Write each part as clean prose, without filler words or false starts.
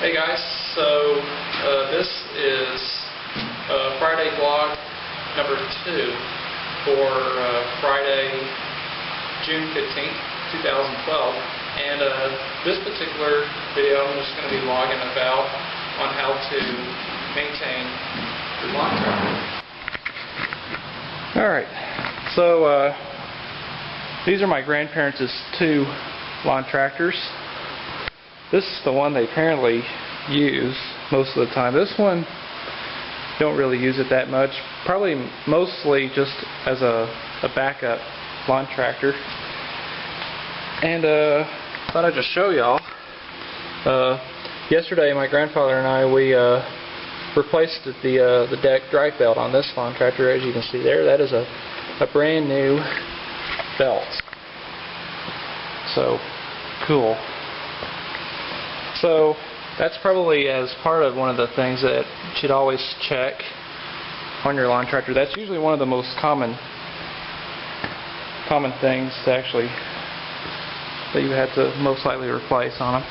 Hey guys, so this is Friday vlog number 2 for Friday, June 15th, 2012. And this particular video I'm just going to be vlogging about on how to maintain your lawn tractor. Alright, so these are my grandparents' 2 lawn tractors. This is the one they apparently use most of the time. This one, don't really use it that much. Probably mostly just as a backup lawn tractor. And thought I'd just show y'all. Yesterday, my grandfather and I, we replaced the deck drive belt on this lawn tractor. As you can see there, that is a brand new belt. So cool. So that's probably as part of one of the things that you should always check on your lawn tractor. That's usually one of the most common things that you have to most likely replace on them.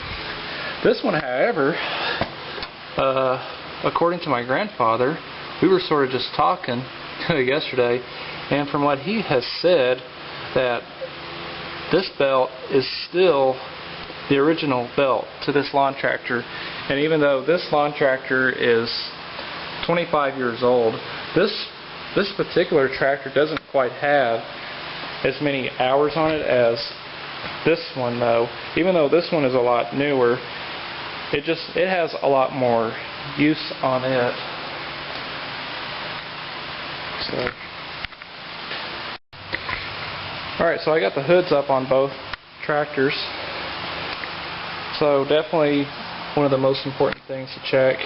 This one, however, according to my grandfather, we were sort of just talking yesterday, and from what he has said, that this belt is still the original belt to this lawn tractor. And even though this lawn tractor is 25 years old, this particular tractor doesn't quite have as many hours on it as this one, though. Even though this one is a lot newer, it has a lot more use on it. Alright, so I got the hoods up on both tractors. So definitely one of the most important things to check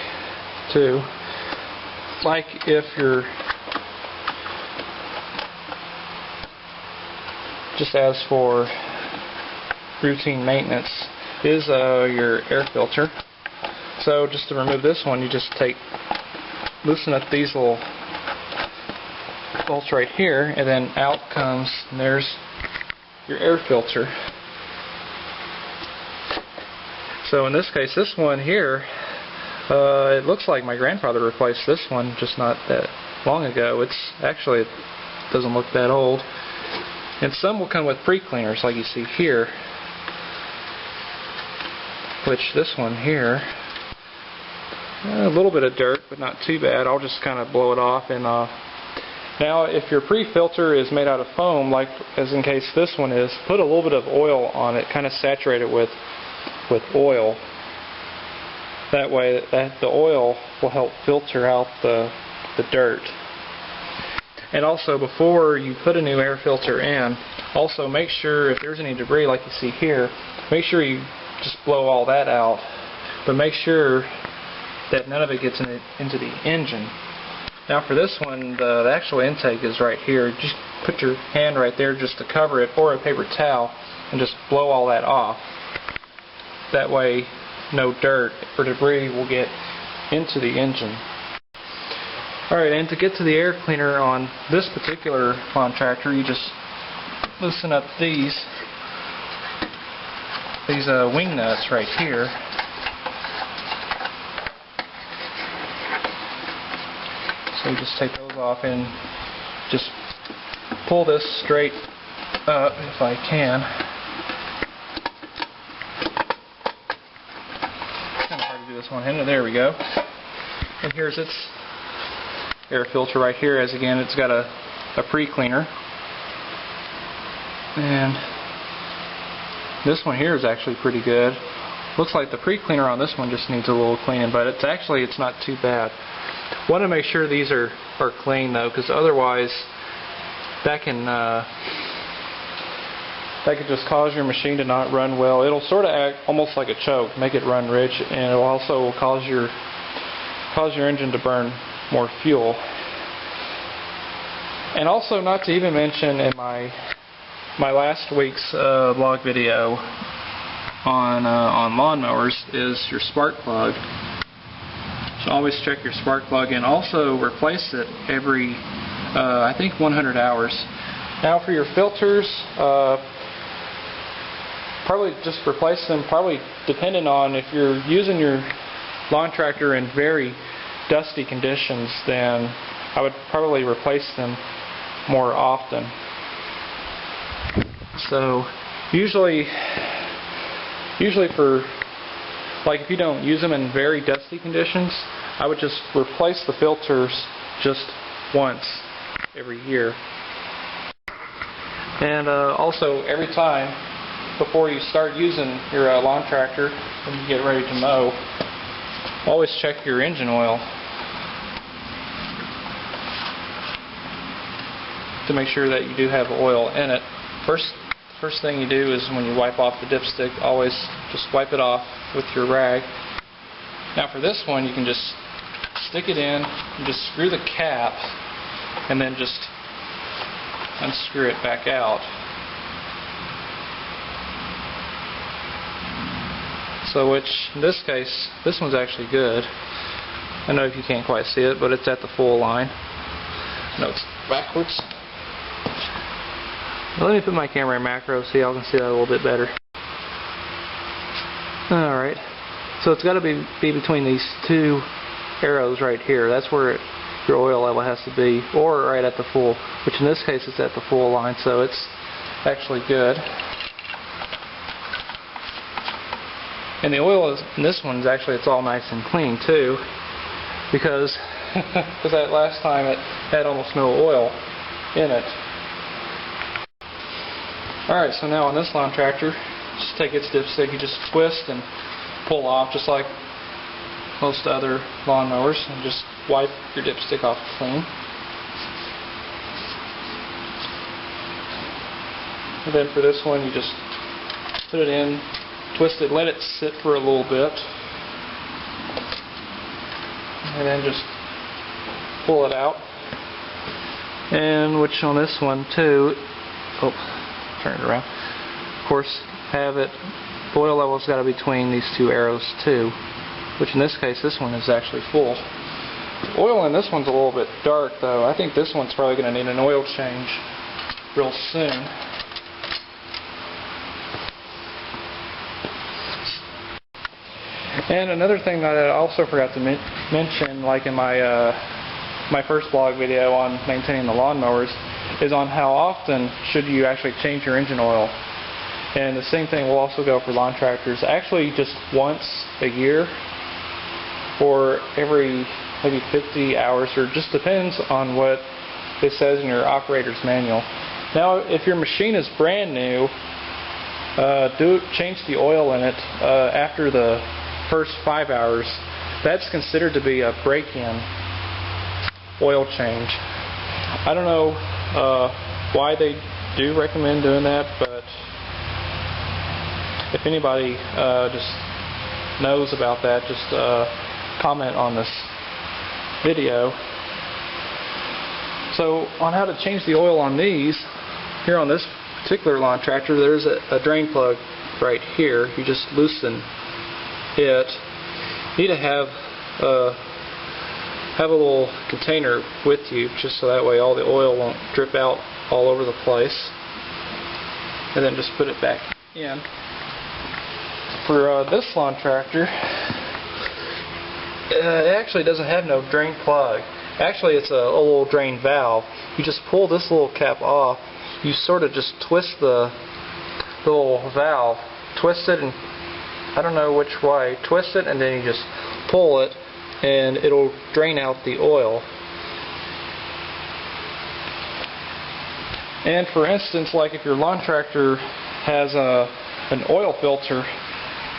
too. Like if you're just as for routine maintenance is your air filter. So just to remove this one, you just loosen up these little bolts right here, and then out comes, and there's your air filter. So in this case, this one here, it looks like my grandfather replaced this one just not that long ago. It doesn't look that old. And some will come with pre-cleaners, like you see here. Which this one here, a little bit of dirt, but not too bad. I'll just kind of blow it off. And now, if your pre-filter is made out of foam, like as in case this one is, put a little bit of oil on it, kind of saturate it with oil. That way the oil will help filter out the dirt. And also, before you put a new air filter in, also make sure if there's any debris like you see here, make sure you just blow all that out, but make sure that none of it gets into the engine. Now for this one, the actual intake is right here. Just put your hand right there just to cover it, or a paper towel, and just blow all that off. That way no dirt or debris will get into the engine. Alright, and to get to the air cleaner on this particular lawn tractor, you just loosen up these wing nuts right here. So you just take those off and just pull this straight up if I can. Kind of hard to do this one-handed. There we go. And here's its air filter right here. As again, it's got a pre-cleaner. And this one here is actually pretty good. Looks like the pre-cleaner on this one just needs a little cleaning, but it's not too bad. Want to make sure these are clean though, because otherwise that can just cause your machine to not run well. It'll sort of act almost like a choke, make it run rich, and it'll also cause your engine to burn more fuel. And also, not to even mention, in my last week's vlog video on lawnmowers, is your spark plug. So always check your spark plug and also replace it every I think 100 hours. Now for your filters, probably just replace them, probably depending on if you're using your lawn tractor in very dusty conditions, then I would probably replace them more often. So usually for, like, if you don't use them in very dusty conditions, I would just replace the filters just once every year. And also, every time before you start using your lawn tractor, when you get ready to mow, always check your engine oil to make sure that you do have oil in it. First thing you do is when you wipe off the dipstick, always just wipe it off with your rag. Now for this one, you can just stick it in, and just screw the cap, and then just unscrew it back out. So which, in this case, this one's actually good. I know if you can't quite see it, but it's at the full line. No, it's backwards. Let me put my camera in macro so y'all can see that a little bit better. Alright, so it's got to be between these two arrows right here. That's where your oil level has to be, or right at the full, which in this case it's at the full line, so it's actually good. And the oil is, in this one, is actually, it's all nice and clean too, because that last time it had almost no oil in it. Alright, so now on this lawn tractor, just take its dipstick, you just twist and pull off just like most other lawnmowers, and just wipe your dipstick off clean. And then for this one, you just put it in, twist it, let it sit for a little bit, and then just pull it out. And which on this one too, turn it around. Of course, have it, the oil level's got to be between these two arrows too, which in this case, this one is actually full. The oil in this one's a little bit dark though. I think this one's probably going to need an oil change real soon. And another thing that I also forgot to mention, like in my my first blog video on maintaining the lawnmowers, is on how often should you actually change your engine oil. And the same thing will also go for lawn tractors. Actually, just once a year, or every maybe 50 hours, or just depends on what it says in your operator's manual. Now, if your machine is brand new, change the oil in it after the first 5 hours. That's considered to be a break-in oil change. I don't know why they do recommend doing that, but if anybody just knows about that, just comment on this video. So on how to change the oil on these, here on this particular lawn tractor, there's a drain plug right here. You just loosen it. You need to have a little container with you, just so that way all the oil won't drip out all over the place. And then just put it back in. For this lawn tractor, it actually doesn't have no drain plug. Actually, it's a little drain valve. You just pull this little cap off. You sort of just twist the little valve. Twist it, and I don't know which way. Twist it, and then you just pull it, and it'll drain out the oil. And for instance, like if your lawn tractor has an oil filter,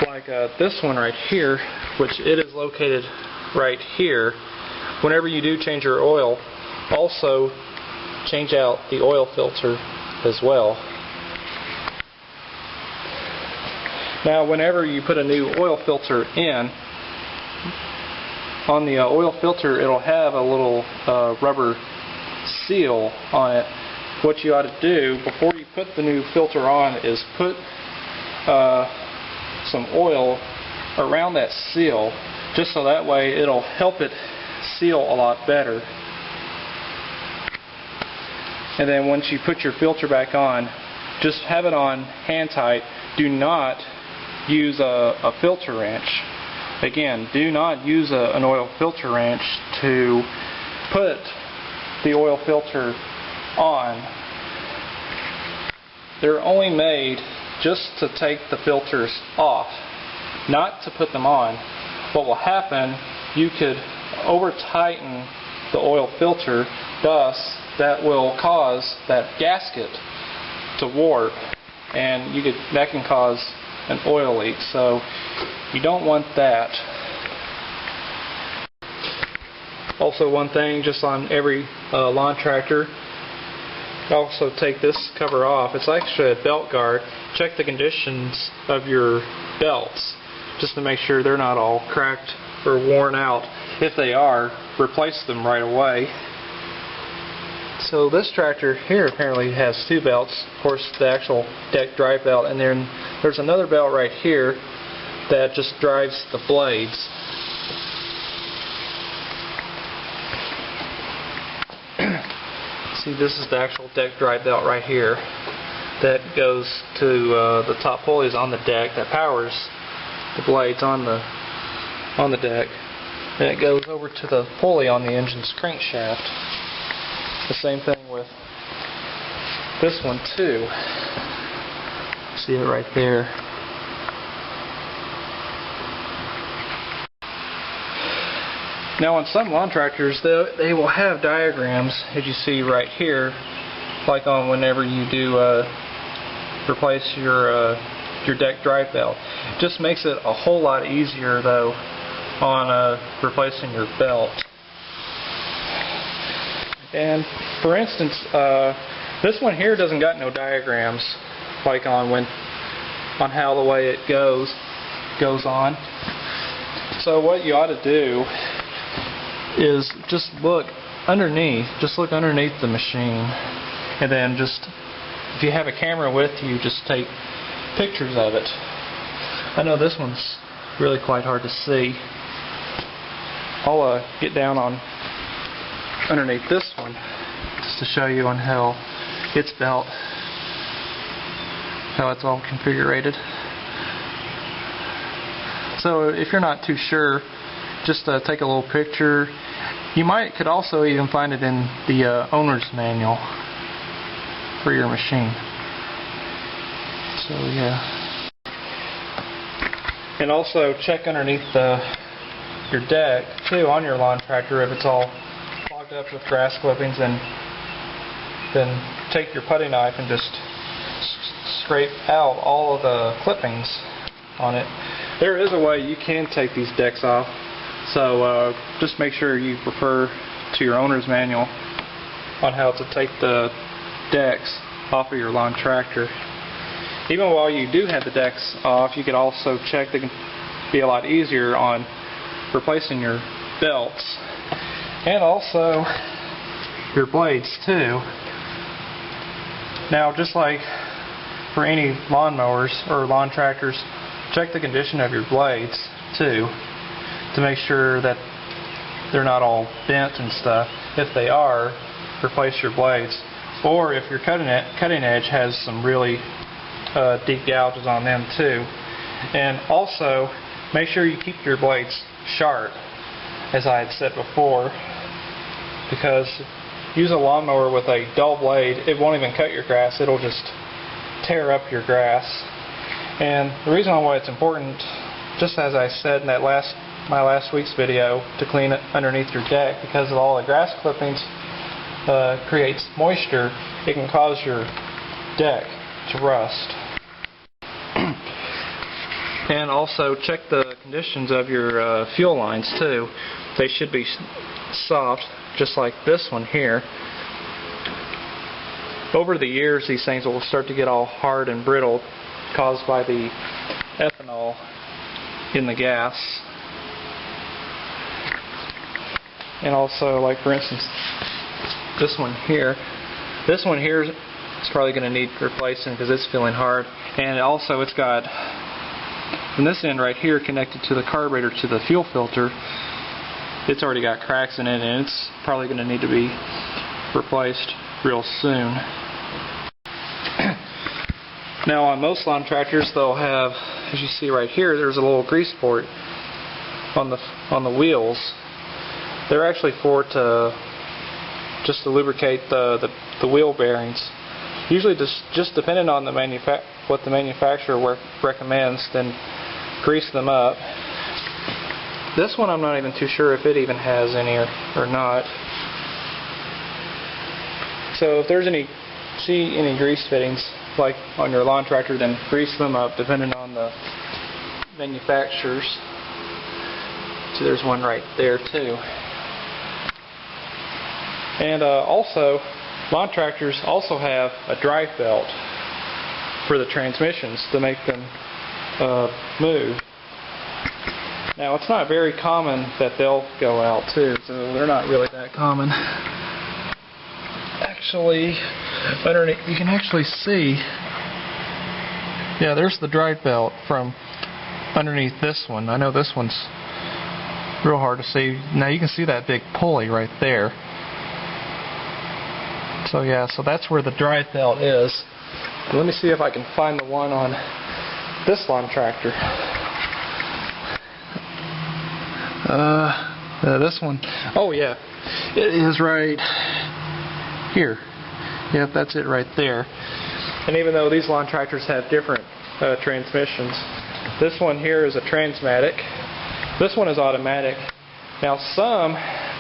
like this one right here, which it is located right here, whenever you do change your oil, also change out the oil filter as well. Now, whenever you put a new oil filter in, on the oil filter, it'll have a little rubber seal on it. What you ought to do before you put the new filter on is put some oil around that seal, just so that way it'll help it seal a lot better. And then once you put your filter back on, just have it on hand tight. Do not use a filter wrench. Again, do not use an oil filter wrench to put the oil filter on. They're only made just to take the filters off, not to put them on. What will happen, you could over-tighten the oil filter, thus that will cause that gasket to warp, and that can cause an oil leak. So you don't want that. Also, one thing, just on every lawn tractor, also take this cover off. It's actually a belt guard. Check the conditions of your belts just to make sure they're not all cracked or worn out. If they are, replace them right away. So this tractor here apparently has two belts. Of course, the actual deck drive belt, and then there's another belt right here that just drives the blades. See, this is the actual deck drive belt right here that goes to the top pulleys on the deck that powers the blades on the deck, and it goes over to the pulley on the engine's crankshaft. The same thing with this one too. See it right there. Now on some lawn tractors, they will have diagrams, as you see right here, like on whenever you do replace your deck drive belt. It just makes it a whole lot easier though on replacing your belt. And for instance, this one here doesn't got no diagrams, like on how the way it goes on. So what you ought to do is just look underneath the machine, and then just, if you have a camera with you, just take pictures of it. I know this one's really quite hard to see. I'll get down on underneath this one just to show you on how it's built, how it's all configured. So if you're not too sure, just take a little picture. You could also even find it in the owner's manual for your machine. So yeah. And also check underneath your deck too on your lawn tractor. If it's all clogged up with grass clippings, and then take your putty knife and just scrape out all of the clippings on it. There is a way you can take these decks off, so just make sure you refer to your owner's manual on how to take the decks off of your lawn tractor. Even while you do have the decks off, you could also check. They can be a lot easier on replacing your belts and also your blades too. Now, just like for any lawnmowers or lawn tractors, check the condition of your blades too to make sure that they're not all bent and stuff. If they are, replace your blades. Or if your cutting edge has some really deep gouges on them too. And also, make sure you keep your blades sharp, as I had said before, because use a lawnmower with a dull blade, it won't even cut your grass, it'll just tear up your grass. And the reason why it's important, just as I said in that my last week's video, to clean it underneath your deck, because of all the grass clippings creates moisture, it can cause your deck to rust. And also check the conditions of your fuel lines too. They should be soft, just like this one here. Over the years, these things will start to get all hard and brittle, caused by the ethanol in the gas. And also, like for instance, this one here is probably going to need replacing because it's feeling hard. And also, it's got, from this end right here connected to the carburetor to the fuel filter, it's already got cracks in it, and it's probably going to need to be replaced real soon. Now on most lawn tractors, they'll have, as you see right here, there's a little grease port on the wheels. They're actually for just to lubricate the wheel bearings. Usually just depending on what the manufacturer recommends, then grease them up. This one I'm not even too sure if it even has any or not. So if there's any grease fittings like on your lawn tractor, then grease them up depending on the manufacturers. So there's one right there too. And also, lawn tractors also have a drive belt for the transmissions to make them move. Now it's not very common that they'll go out too, so they're not really that common. Actually, underneath you can actually see, yeah, there's the drive belt from underneath this one. I know this one's real hard to see. Now you can see that big pulley right there. So yeah, so that's where the drive belt is. Let me see if I can find the one on this lawn tractor. This one. Oh yeah, it is right here. Yep, that's it right there. And even though these lawn tractors have different transmissions, this one here is a Transmatic. This one is automatic. Now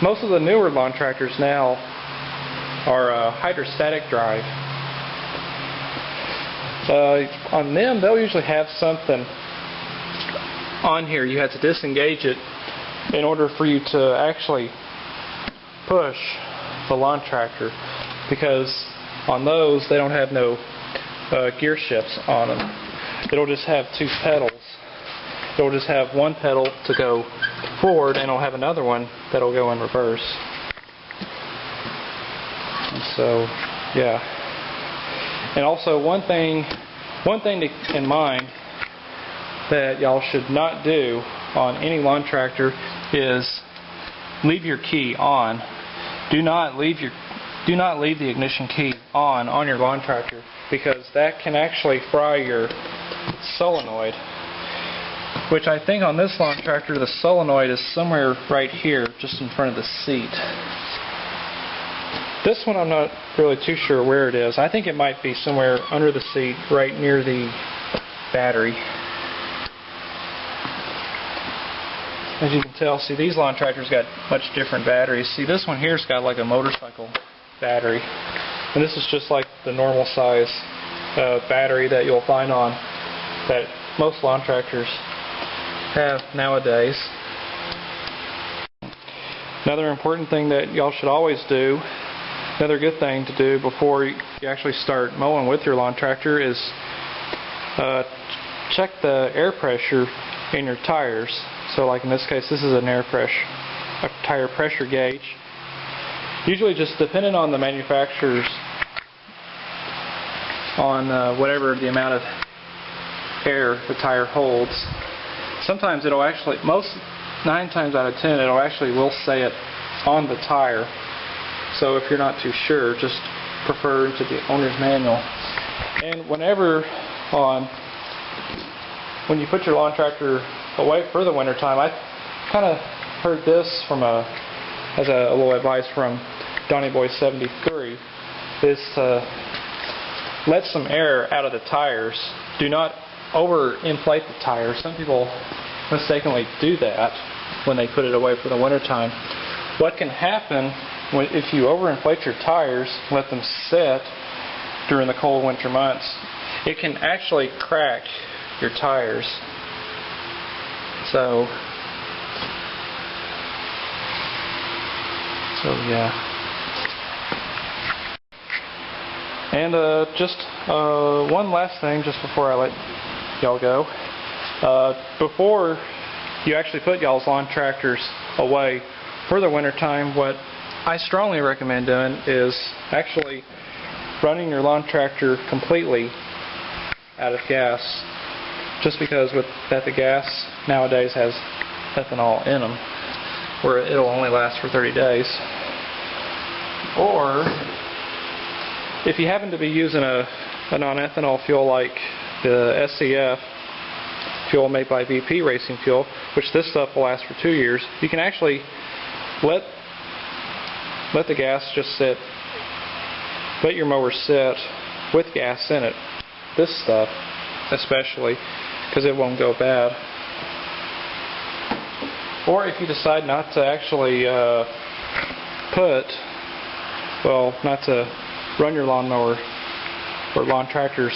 most of the newer lawn tractors now are hydrostatic drive. On them, they'll usually have something on here. You have to disengage it in order for you to actually push the lawn tractor, because on those they don't have no gear shifts on them. It'll just have two pedals. It'll just have one pedal to go forward, and it'll have another one that'll go in reverse. And so, yeah. And also one thing to keep in mind that y'all should not do on any lawn tractor is leave your key on. Do not leave the ignition key on your lawn tractor, because that can actually fry your solenoid. Which I think on this lawn tractor the solenoid is somewhere right here, just in front of the seat. This one I'm not really too sure where it is. I think it might be somewhere under the seat, right near the battery. As you can tell, see, these lawn tractors got much different batteries. See, this one here's got like a motorcycle battery, and this is just like the normal size battery that you'll find on that most lawn tractors have nowadays. Another important thing that y'all should always do, another good thing to do before you actually start mowing with your lawn tractor, is check the air pressure in your tires. So like in this case, this is a tire pressure gauge. Usually just depending on the manufacturers, on whatever the amount of air the tire holds. Sometimes it'll actually, 9 times out of 10, it'll actually will say it on the tire. So if you're not too sure, just refer to the owner's manual. And when you put your lawn tractor away for the winter time, I kind of heard this as a little advice from Donny Boy 73, is to let some air out of the tires. Do not over-inflate the tires. Some people mistakenly do that when they put it away for the winter time. What can happen if you overinflate your tires, let them sit during the cold winter months, it can actually crack your tires. So yeah. And just one last thing, just before I let y'all go. Before you actually put y'all's lawn tractors away for the winter time, what I strongly recommend doing is actually running your lawn tractor completely out of gas, just because the gas nowadays has ethanol in them, where it'll only last for 30 days. Or if you happen to be using a non-ethanol fuel like the SCF, fuel made by BP Racing Fuel, which this stuff will last for 2 years. You can actually let the gas just sit, let your mower sit with gas in it. This stuff especially, because it won't go bad. Or if you decide not to actually not to run your lawnmower or lawn tractors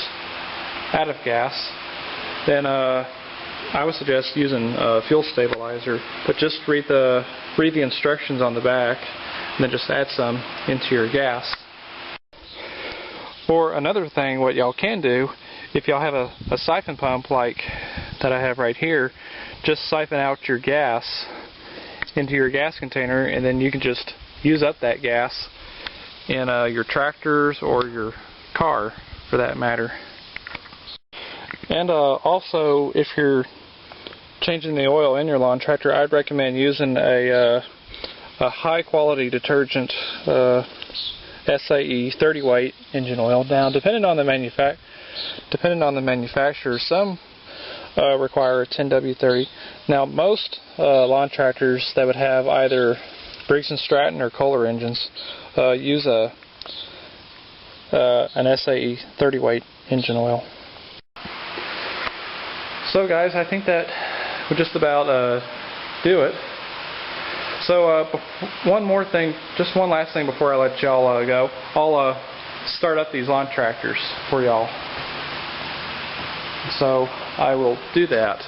out of gas, then I would suggest using a fuel stabilizer. But just read the instructions on the back, and then just add some into your gas. Or another thing, what y'all can do, if y'all have a siphon pump like that I have right here, just siphon out your gas into your gas container, and then you can just use up that gas in your tractors or your car, for that matter. And also, if you're changing the oil in your lawn tractor, I'd recommend using a high quality detergent, SAE 30 weight engine oil. Now, depending on the manufacturer, some require a 10W30. Now, most lawn tractors that would have either Briggs & Stratton or Kohler engines use an SAE 30 weight engine oil. So guys, I think that would just about do it. So one more thing, just one last thing before I let y'all go. I'll start up these lawn tractors for y'all. So I will do that.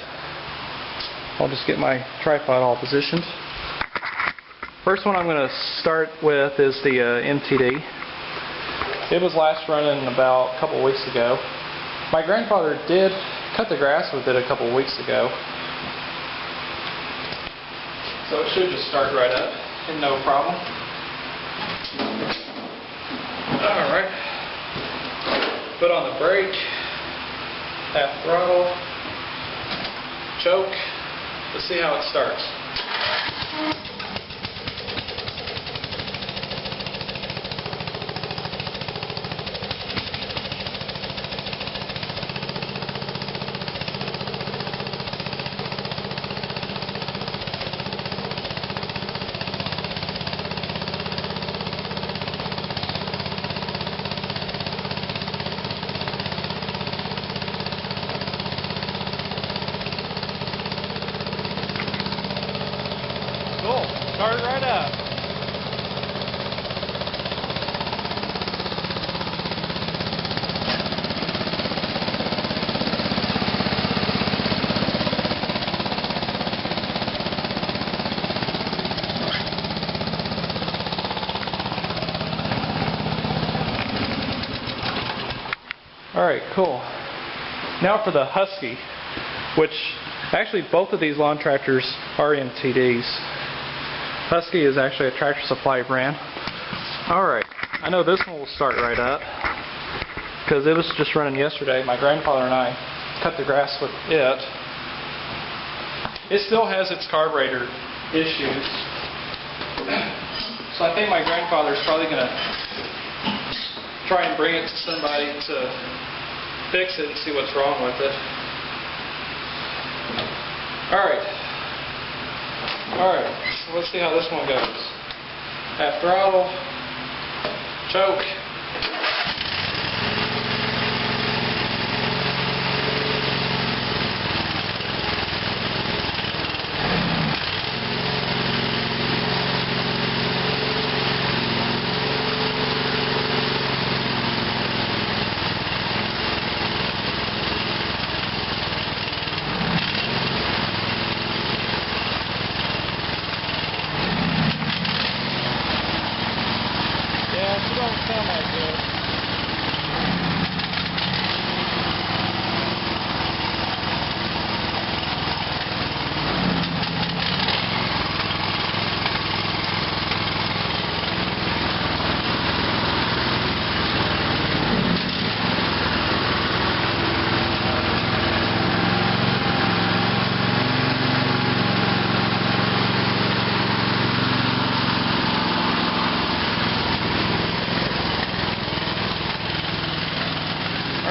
I'll just get my tripod all positioned. First one I'm going to start with is the MTD. It was last running about a couple weeks ago. My grandfather did cut the grass with it a couple weeks ago. So it should just start right up and no problem. Alright. Foot on the brake. Half throttle. Choke. Let's see how it starts. Cool. Started right up. Alright, cool. Now for the Husky, which actually both of these lawn tractors are MTDs. Husky is actually a Tractor Supply brand. Alright, I know this one will start right up because it was just running yesterday. My grandfather and I cut the grass with it. It still has its carburetor issues. So I think my grandfather's probably going to try and bring it to somebody to fix it and see what's wrong with it. Alright, so let's see how this one goes. Half throttle, choke.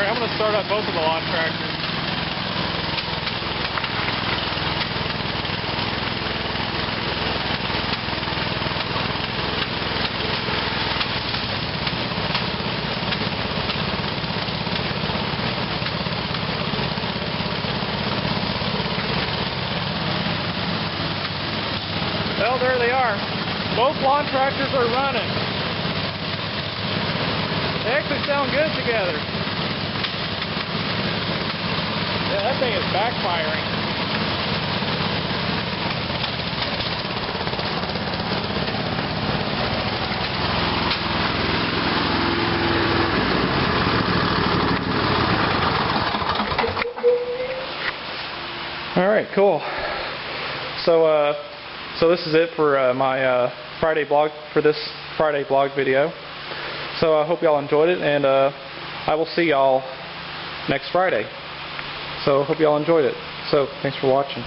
I'm going to start up both of the lawn tractors. Well, there they are. Both lawn tractors are running. They actually sound good together. Yeah, that thing is backfiring. All right, cool. So this is it for my Friday blog, for this Friday blog video. So I hope y'all enjoyed it, and I will see y'all next Friday. So hope y'all enjoyed it. So thanks for watching.